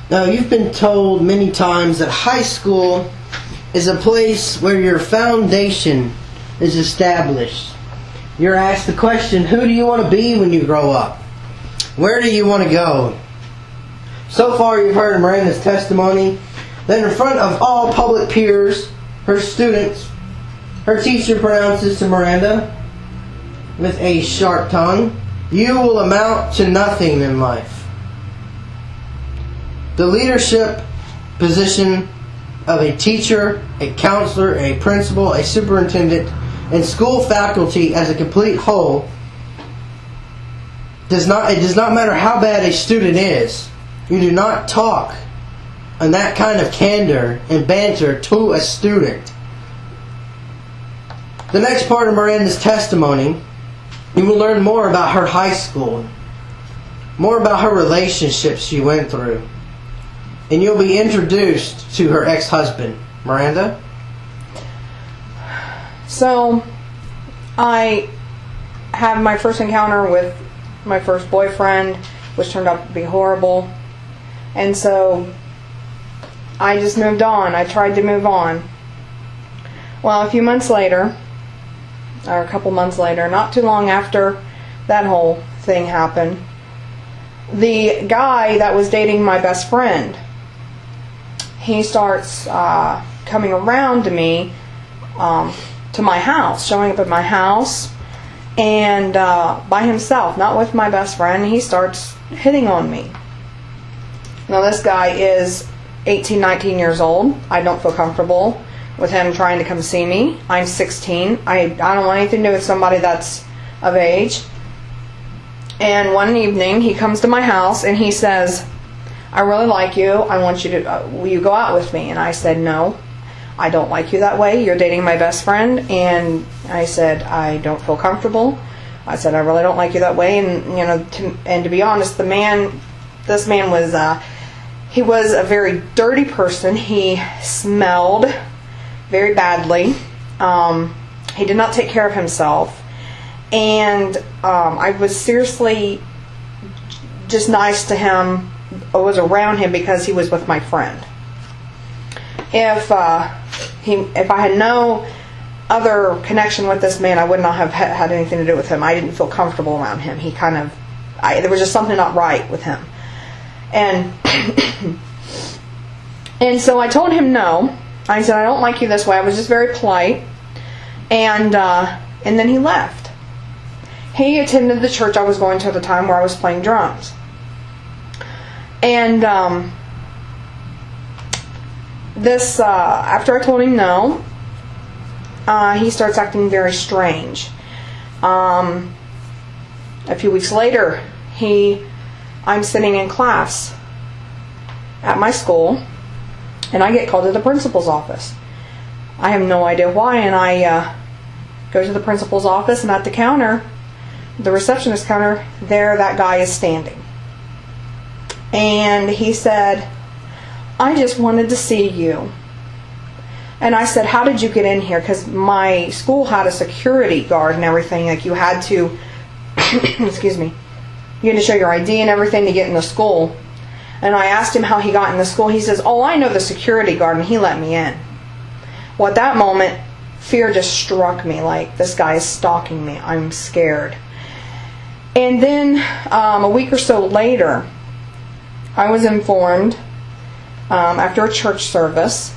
Now, you've been told many times that high school is a place where your foundation is established. You're asked the question, who do you want to be when you grow up? Where do you want to go? So far, you've heard Miranda's testimony that in front of all public peers, her students, her teacher pronounces to Miranda with a sharp tongue, "You will amount to nothing in life." The leadership position of a teacher, a counselor, a principal, a superintendent, and school faculty as a complete whole it does not matter how bad a student is. You do not talk in that kind of candor and banter to a student. The next part of Miranda's testimony, you will learn more about her high school, more about her relationships she went through, and you'll be introduced to her ex-husband. Miranda? So, I have my first encounter with my first boyfriend, which turned out to be horrible. And so, I just moved on. I tried to move on. Well, a few months later, or a couple months later, not too long after that whole thing happened, the guy that was dating my best friend, he starts coming around to me, to my house, showing up at my house, and by himself, not with my best friend. He starts hitting on me. Now, this guy is 18, 19 years old. I don't feel comfortable with him trying to come see me. I'm 16. I don't want anything to do with somebody that's of age. And one evening, he comes to my house and he says, "I really like you. I want you to, will you go out with me?" And I said, "No, I don't like you that way. You're dating my best friend." And I said, "I don't feel comfortable." I said, "I really don't like you that way." And, to be honest, this man was, he was a very dirty person. He smelled very badly. He did not take care of himself. And I was seriously just nice to him. I was around him because he was with my friend. If I had no other connection with this man, I would not have had anything to do with him. I didn't feel comfortable around him. There was just something not right with him. And and so I told him no. I said, "I don't like you this way." I was just very polite. And then he left. He attended the church I was going to at the time where I was playing drums. And after I told him no, he starts acting very strange. A few weeks later, I'm sitting in class at my school, and I get called to the principal's office. I have no idea why, and I go to the principal's office, and at the counter, the receptionist counter, there that guy is standing. And he said, "I just wanted to see you." And I said, "How did you get in here?" Because my school had a security guard and everything. Like, you had to, excuse me, you had to show your ID and everything to get in the school. And I asked him how he got in the school. He says, "Oh, I know the security guard, and he let me in." Well, at that moment, fear just struck me, like, this guy is stalking me. I'm scared. And then a week or so later, I was informed after a church service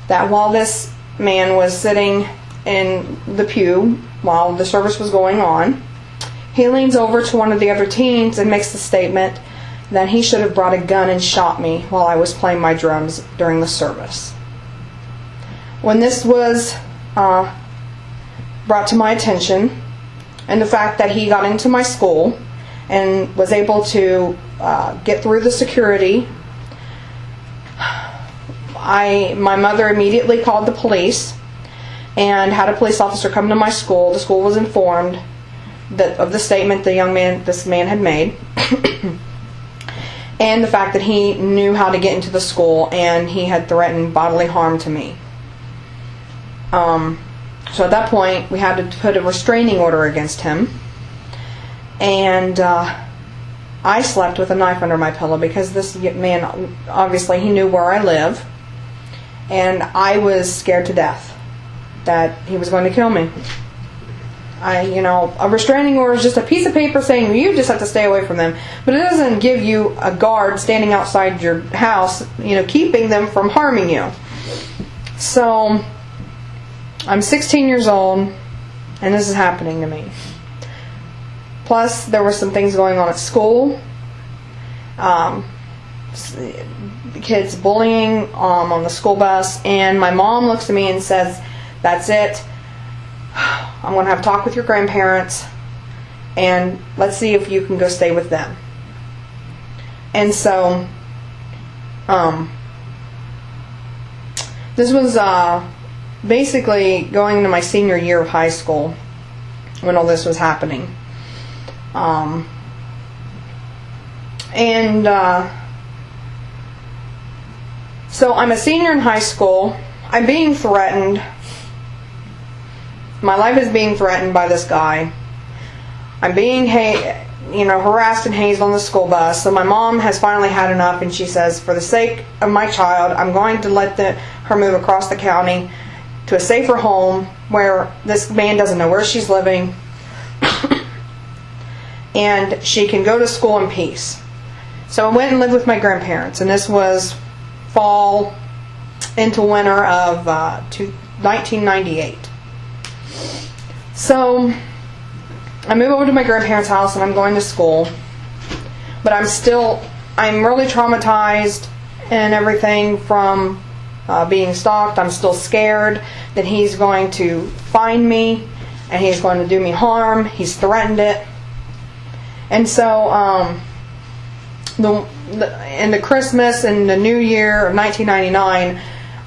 that while this man was sitting in the pew while the service was going on, he leans over to one of the other teens and makes the statement that he should have brought a gun and shot me while I was playing my drums during the service. When this was brought to my attention, and the fact that he got into my school and was able to get through the security, my mother immediately called the police and had a police officer come to my school. The school was informed of the statement this man had made, and the fact that he knew how to get into the school and he had threatened bodily harm to me. So at that point, we had to put a restraining order against him. And I slept with a knife under my pillow because this man, obviously, he knew where I live. And I was scared to death that he was going to kill me. A restraining order is just a piece of paper saying you just have to stay away from them. But it doesn't give you a guard standing outside your house, keeping them from harming you. So, I'm 16 years old, and this is happening to me. Plus, there were some things going on at school. Kids bullying on the school bus, and my mom looks at me and says, "That's it. I'm going to have a talk with your grandparents, and let's see if you can go stay with them." And so, this was basically going into my senior year of high school when all this was happening. So I'm a senior in high school. I'm being threatened. My life is being threatened by this guy. I'm being harassed and hazed on the school bus. So my mom has finally had enough, and she says, for the sake of my child, I'm going to let her move across the county to a safer home where this man doesn't know where she's living, and she can go to school in peace. So I went and lived with my grandparents, and this was fall into winter of 1998. So I move over to my grandparents' house, and I'm going to school, but I'm really traumatized and everything from being stalked. I'm still scared that he's going to find me and he's going to do me harm. He's threatened it. And so in the Christmas and the New Year of 1999,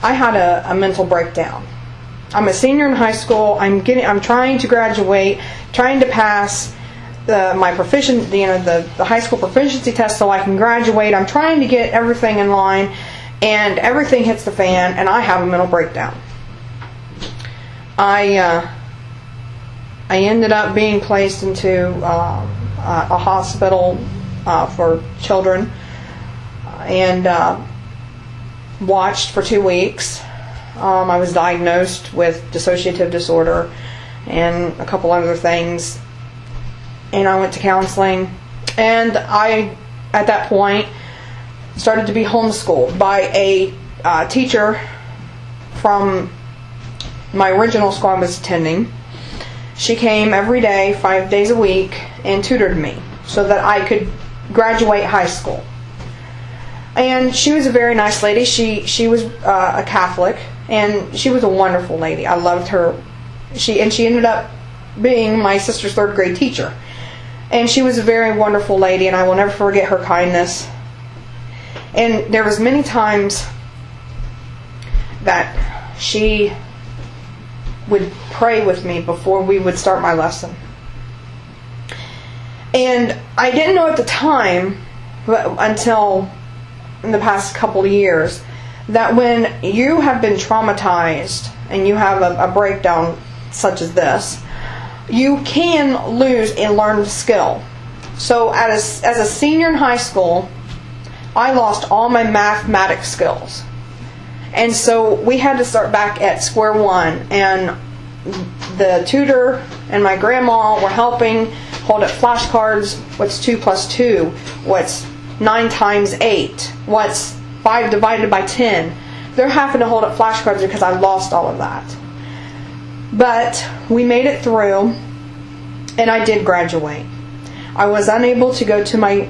I had a mental breakdown. I'm a senior in high school. I'm trying to graduate, trying to pass the high school proficiency test so I can graduate. I'm trying to get everything in line, and everything hits the fan, and I have a mental breakdown. I ended up being placed into a hospital for children, and watched for 2 weeks. I was diagnosed with dissociative disorder and a couple other things, and I went to counseling, and I, at that point, started to be homeschooled by a teacher from my original school I was attending. She came every day, 5 days a week, and tutored me so that I could graduate high school. And she was a very nice lady. She was a Catholic, and she was a wonderful lady. I loved her. She ended up being my sister's third grade teacher. And she was a very wonderful lady, and I will never forget her kindness. And there was many times that she would pray with me before we would start my lesson. And I didn't know at the time, until in the past couple of years, that when you have been traumatized and you have a breakdown such as this, you can lose a learned skill. So as a senior in high school, I lost all my mathematics skills. And so we had to start back at square one, and the tutor and my grandma were helping hold up flashcards. What's 2 plus 2? What's 9 times 8? What's 5 divided by 10? They're having to hold up flashcards because I lost all of that. But we made it through, and I did graduate. I was unable to go to my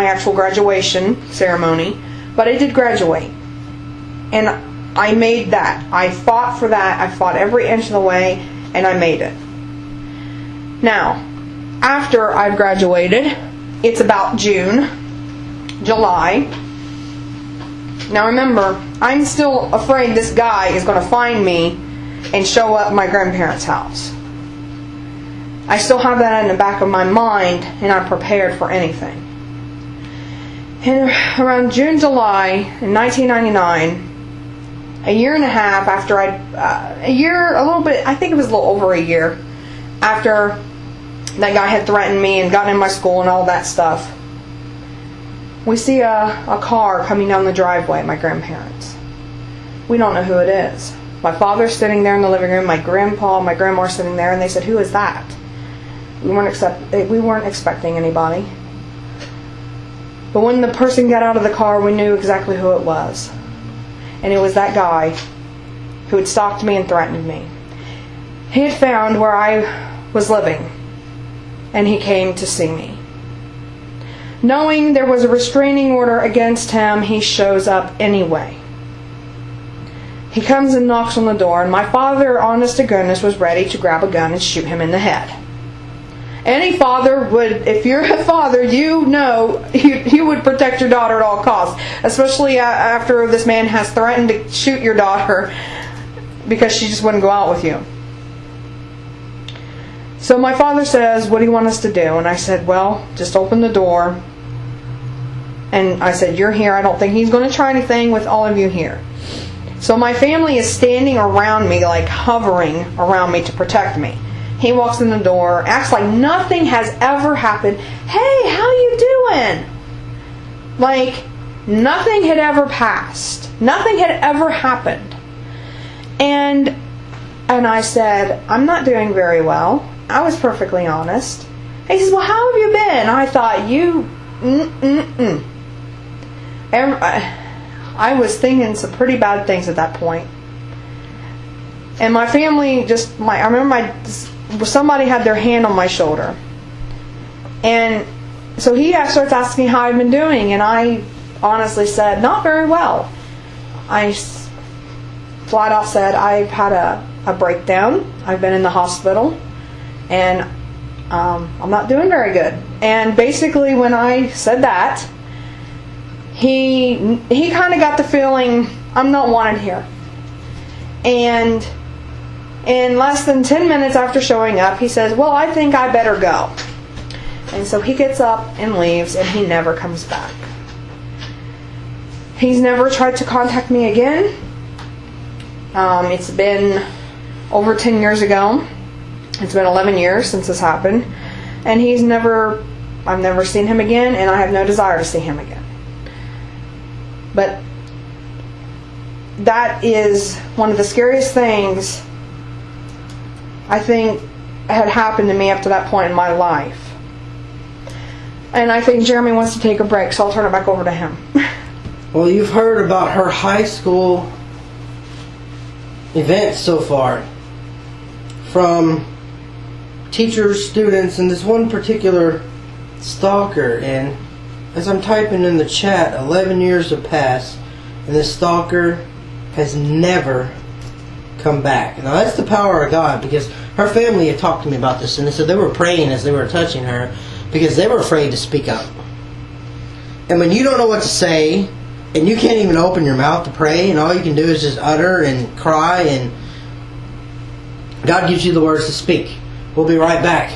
actual graduation ceremony, but I did graduate. And I made that. I fought for that. I fought every inch of the way, and I made it. Now, after I've graduated, it's about June, July. Now remember, I'm still afraid this guy is going to find me and show up at my grandparents' house. I still have that in the back of my mind, and I'm prepared for anything. And around June, July in 1999, a year and a half after I think it was a little over a year after that guy had threatened me and gotten in my school and all that stuff, we see a car coming down the driveway at my grandparents'. We don't know who it is. My father's sitting there in the living room, my grandpa, my grandma are sitting there, and they said, "Who is that?" We weren't expecting anybody. But when the person got out of the car, we knew exactly who it was. And it was that guy who had stalked me and threatened me. He had found where I was living, and he came to see me. Knowing there was a restraining order against him, he shows up anyway. He comes and knocks on the door, and my father, honest to goodness, was ready to grab a gun and shoot him in the head. Any father would, if you're a father, you know you would protect your daughter at all costs, especially after this man has threatened to shoot your daughter because she just wouldn't go out with you. So my father says, "What do you want us to do?" And I said, "Well, just open the door." And I said, "You're here. I don't think he's going to try anything with all of you here." So my family is standing around me, like hovering around me to protect me. He walks in the door, acts like nothing has ever happened. "Hey, how you doing?" Like nothing had ever passed. Nothing had ever happened. And I said, "I'm not doing very well." I was perfectly honest. He says, "Well, how have you been?" I thought, I was thinking some pretty bad things at that point. And my family I remember somebody had their hand on my shoulder. And so he starts asking how I've been doing, and I honestly said, "Not very well." I flat out said, "I've had a breakdown. I've been in the hospital, and I'm not doing very good." And basically when I said that, he kind of got the feeling I'm not wanted here. And in less than 10 minutes after showing up, he says, "Well, I think I better go." And so he gets up and leaves, and he never comes back. He's never tried to contact me again. It's been over 10 years ago. It's been 11 years since this happened. And I've never seen him again, and I have no desire to see him again. But that is one of the scariest things I think had happened to me up to that point in my life. And I think Jeremy wants to take a break, so I'll turn it back over to him. Well, you've heard about her high school events so far. From teachers, students, and this one particular stalker. And as I'm typing in the chat, 11 years have passed, and this stalker has never come back. Now that's the power of God, because her family had talked to me about this, and they said they were praying as they were touching her because they were afraid to speak up. And when you don't know what to say, and you can't even open your mouth to pray, and all you can do is just utter and cry, and God gives you the words to speak. We'll be right back.